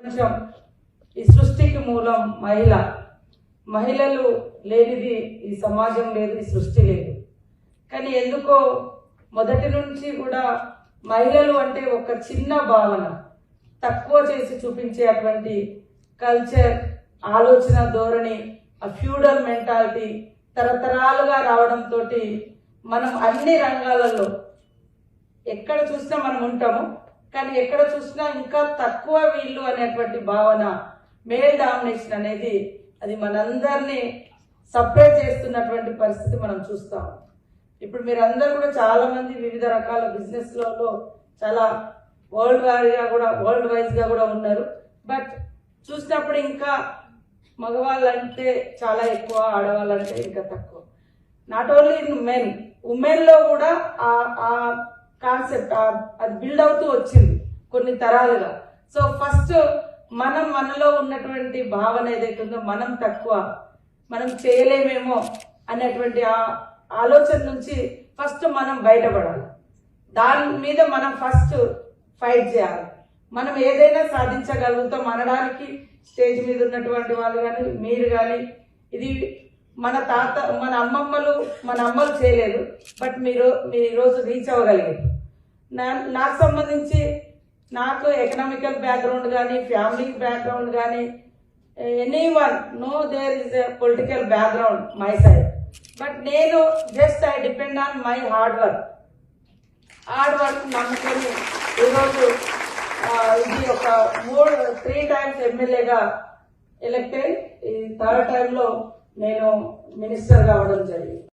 కొంచెం ఈ సృష్టికి మూలం మహిళలు లేనిది ఈ సమాజం లేదు, ఈ సృష్టి లేదు. కానీ ఎందుకో మొదటి నుంచి కూడా మహిళలు అంటే ఒక చిన్న భావన తక్కువ చేసి చూపించే అటువంటి కల్చర్, ఆలోచన ధోరణి, ఆ ఫ్యూడల్ మెంటాలిటీ తరతరాలుగా రావడంతో మనం అన్ని రంగాలలో ఎక్కడ చూసినా మనం ఉంటాము. కానీ ఎక్కడ చూసినా ఇంకా తక్కువ వీళ్ళు అనేటువంటి భావన, మేల్ డామినేషన్ అనేది అది మనందరినీ సపరేట్ చేస్తున్నటువంటి పరిస్థితి మనం చూస్తాం. ఇప్పుడు మీరందరూ కూడా చాలా మంది వివిధ రకాల బిజినెస్లలో చాలా వరల్డ్ వైజ్ గా కూడా ఉన్నారు. బట్ చూసినప్పుడు ఇంకా మగవాళ్ళంటే చాలా ఎక్కువ, ఆడవాళ్ళంటే ఇంకా తక్కువ. Not only in men, women లో కూడా ఆ కాన్సెప్ట్ అది బిల్డ్ అవుతూ వచ్చింది కొన్ని తరాలుగా. సో ఫస్ట్ మనలో ఉన్నటువంటి భావన ఏదైతే ఉందో మనం తక్కువ, మనం చేయలేమేమో అనేటువంటి ఆ ఆలోచన నుంచి ఫస్ట్ మనం బయటపడాలి. దాని మీద మనం ఫస్ట్ ఫైట్ చేయాలి. మనం ఏదైనా సాధించగలుగుతాం అనడానికి స్టేజ్ మీద ఉన్నటువంటి వాళ్ళు కానీ మీరు కానీ, ఇది మన అమ్మలు చేయలేదు, బట్ మీరు ఈరోజు రీచ్ అవ్వగలిగారు. నాకు సంబంధించి నాకు ఎకనామికల్ బ్యాక్గ్రౌండ్ కానీ, ఫ్యామిలీ బ్యాక్గ్రౌండ్ కానీ, anyone no there is a political background my side. But నేను just I depend on my hard work నమ్ముకొని ఈరోజు ఇది ఒక 3 times ఎమ్మెల్యేగా ఎలక్ట్ అయ్యి, ఈ 3rd time లో నేను మినిస్టర్ కావడం జరిగింది.